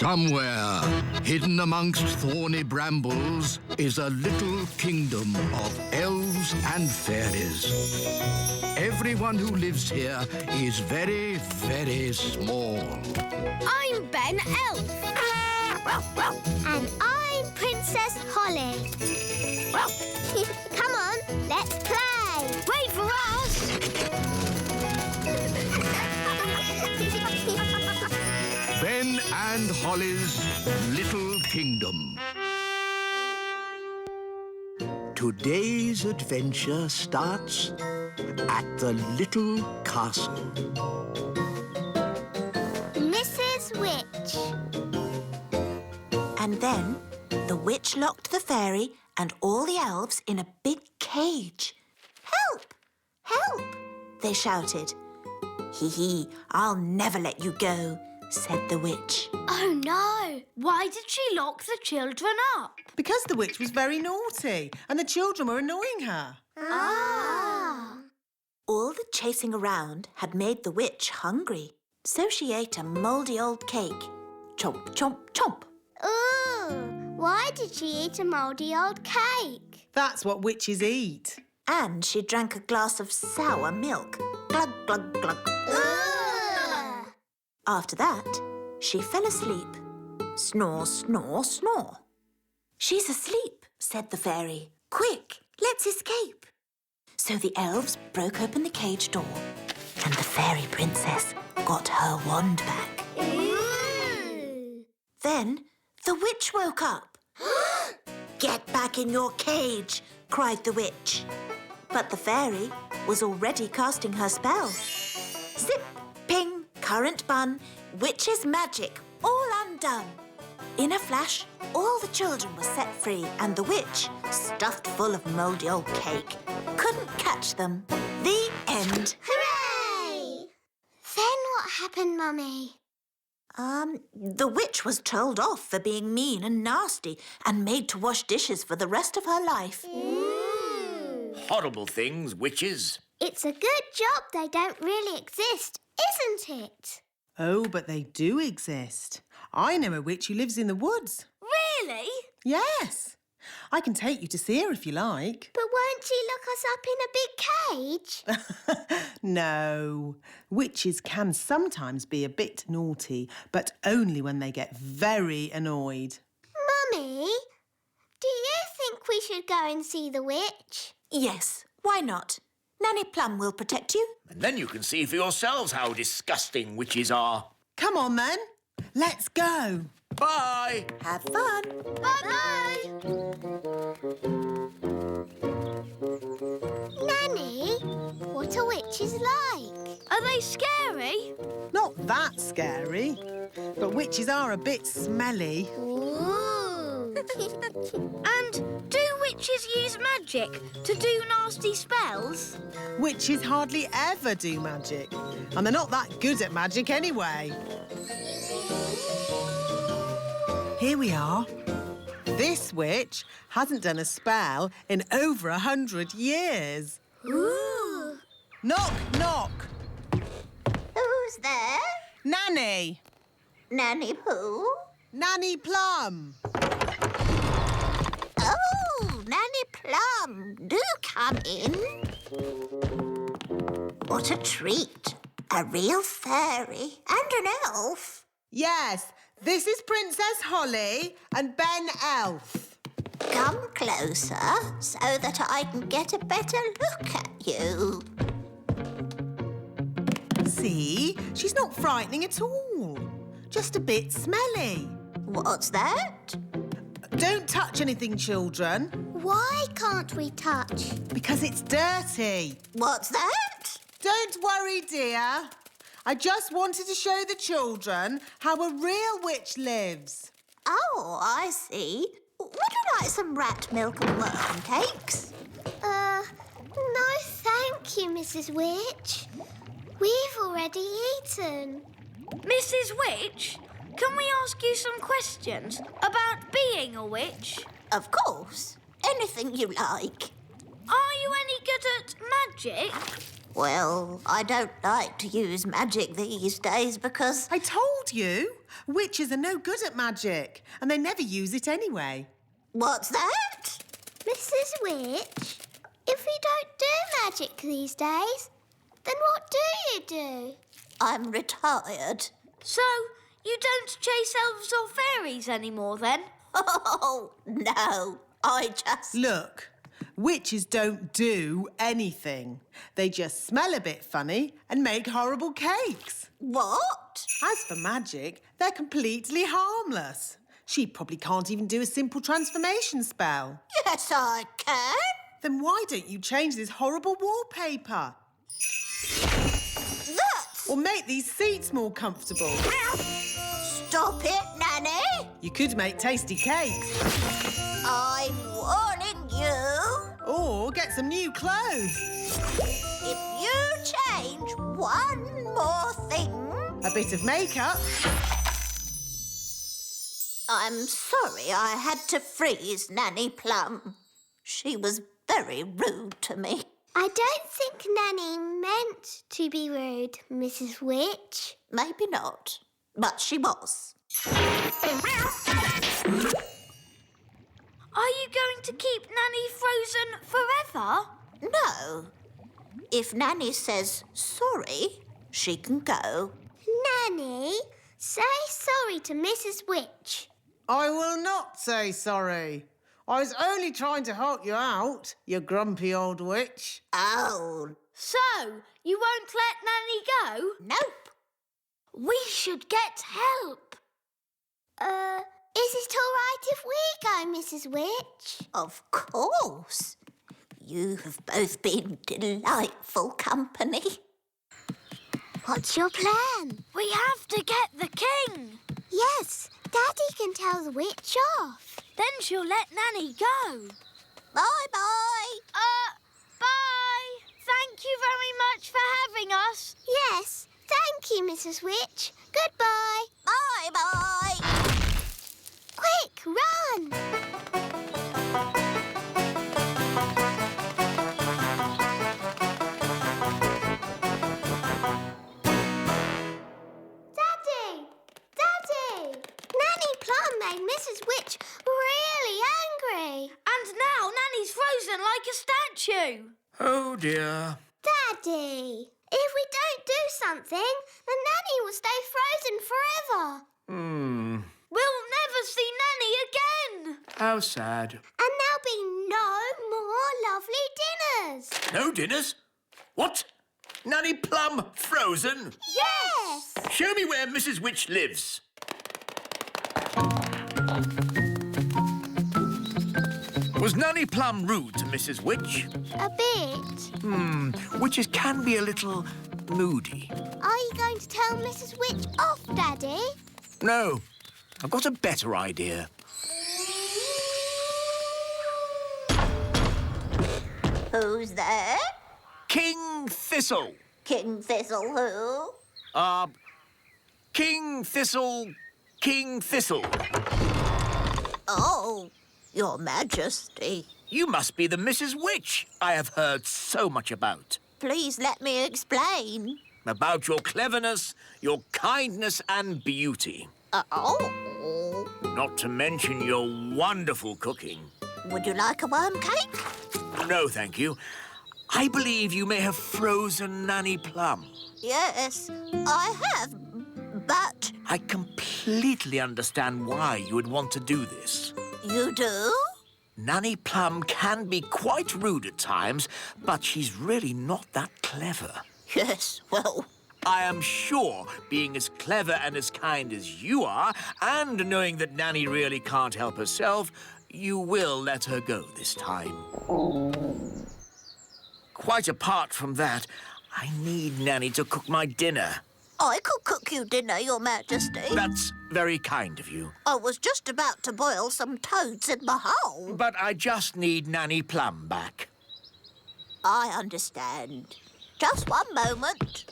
Somewhere, hidden amongst thorny brambles, is a little kingdom of elves and fairies. Everyone who lives here is very, very small. I'm Ben Elf. And I'm Princess Holly. Come on, let's play. Wait for us. Ben and Holly's Little Kingdom. Today's adventure starts at the little castle. Mrs. Witch. And then the witch locked the fairy and all the elves in a big cage. Help! Help! They shouted. Hee hee, I'll never let you go, said the witch. Oh, no. Why did she lock the children up? Because the witch was very naughty and the children were annoying her. Ah. All the chasing around had made the witch hungry, so she ate a mouldy old cake. Chomp, chomp, chomp. Ooh, why did she eat a mouldy old cake? That's what witches eat. And she drank a glass of sour milk. Glug, glug, glug. Ugh. After that, she fell asleep. Snore, snore, snore. She's asleep, said the fairy. Quick, let's escape. So the elves broke open the cage door and the fairy princess got her wand back. Ooh. Then the witch woke up. Get back in your cage, cried the witch. But the fairy was already casting her spell. Zip, ping, current bun, witch's magic, all undone. In a flash, all the children were set free and the witch, stuffed full of mouldy old cake, couldn't catch them. The end. Hooray! Then what happened, Mummy? The witch was told off for being mean and nasty and made to wash dishes for the rest of her life. Horrible things, witches. It's a good job they don't really exist, isn't it? Oh, but they do exist. I know a witch who lives in the woods. Really? Yes. I can take you to see her if you like. But won't she lock us up in a big cage? No. Witches can sometimes be a bit naughty, but only when they get very annoyed. Mummy, do you think we should go and see the witch? Yes, why not? Nanny Plum will protect you. And then you can see for yourselves how disgusting witches are. Come on, then. Let's go. Bye! Have fun. Bye-bye. Nanny, what are witches like? Are they scary? Not that scary, but witches are a bit smelly. Ooh. And do witches use magic to do nasty spells? Witches hardly ever do magic, and they're not that good at magic anyway. Here we are. This witch hasn't done a spell in over 100 years. Ooh. Knock, knock. Who's there? Nanny. Nanny who? Nanny Plum. Oh, Nanny Plum, do come in. What a treat. A real fairy and an elf. Yes, this is Princess Holly and Ben Elf. Come closer so that I can get a better look at you. See, she's not frightening at all. Just a bit smelly. What's that? Don't touch anything, children, Why can't we touch? because it's dirty. What's that? Don't worry, dear. I just wanted to show the children how a real witch lives. Oh, I see. Would you like some rat milk and worm cakes? No thank you, Mrs. Witch. We've already eaten. Mrs. Witch, can we ask you some questions about being a witch? Of course. Anything you like. Are you any good at magic? Well, I don't like to use magic these days because... I told you, witches are no good at magic, and they never use it anyway. What's that? Mrs. Witch, if we don't do magic these days, then what do you do? I'm retired. So, you don't chase elves or fairies anymore then? Oh, no. I just... Look, witches don't do anything. They just smell a bit funny and make horrible cakes. What? As for magic, they're completely harmless. She probably can't even do a simple transformation spell. Yes, I can. Then why don't you change this horrible wallpaper? That's... Or make these seats more comfortable. Stop it, Nanny. You could make tasty cakes. I'm warning you. Or get some new clothes. If you change one more thing... A bit of makeup. I'm sorry I had to freeze Nanny Plum. She was very rude to me. I don't think Nanny meant to be rude, Mrs. Witch. Maybe not, but she was. Are you going to keep Nanny frozen forever? No. If Nanny says sorry, she can go. Nanny, say sorry to Mrs. Witch. I will not say sorry. I was only trying to help you out, you grumpy old witch. Oh, So, you won't let Nanny go? nope. We should get help. Is it all right if we go, Mrs. Witch? Of course. You have both been delightful company. What's your plan? We have to get the king. Yes, Daddy can tell the witch off. Then she'll let Nanny go. Bye-bye. Bye. Thank you very much for having us. Yes, thank you, Mrs. Witch. Goodbye. Bye-bye. Quick, run! Daddy! Daddy! Nanny Plum made Mrs. Witch really angry. And now Nanny's frozen like a statue. Oh, dear. Daddy, if we don't do something, then Nanny will stay frozen forever. We'll never see Nanny again. How sad. And there'll be no more lovely dinners. No dinners? What? Nanny Plum frozen? Yes! Show me where Mrs. Witch lives. Was Nanny Plum rude to Mrs. Witch? A bit. Witches can be a little moody. Are you going to tell Mrs. Witch off, Daddy? No, I've got a better idea. Who's there? King Thistle. King Thistle who? King Thistle. King Thistle. Oh, Your Majesty. You must be the Mrs. Witch I have heard so much about. Please let me explain. About your cleverness, your kindness and beauty. Oh. Not to mention your wonderful cooking. Would you like a worm cake? No, thank you. I believe you may have frozen Nanny Plum. Yes, I have, but... I completely understand why you would want to do this. You do? Nanny Plum can be quite rude at times, but she's really not that clever. Yes, well... I am sure being as clever and as kind as you are, and knowing that Nanny really can't help herself, you will let her go this time. Quite apart from that, I need Nanny to cook my dinner. I could cook you dinner, Your Majesty. That's very kind of you. I was just about to boil some toads in my hole. But I just need Nanny Plum back. I understand. Just one moment.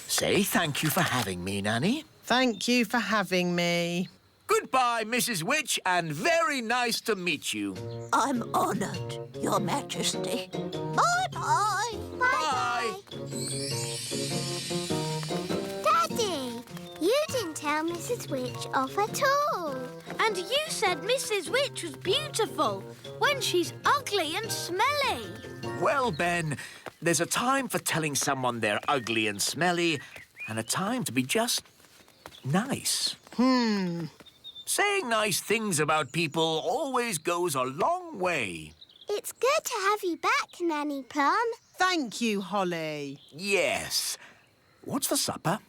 Say thank you for having me, Nanny. Thank you for having me. Goodbye. Goodbye, Mrs. Witch, and very nice to meet you. I'm honoured, Your Majesty. Bye-bye. Bye. Daddy, you didn't tell Mrs. Witch off at all. And you said Mrs. Witch was beautiful when she's ugly and smelly. Well, Ben, there's a time for telling someone they're ugly and smelly, and a time to be just nice. Saying nice things about people always goes a long way. It's good to have you back, Nanny Plum. Thank you, Holly. Yes. What's for supper?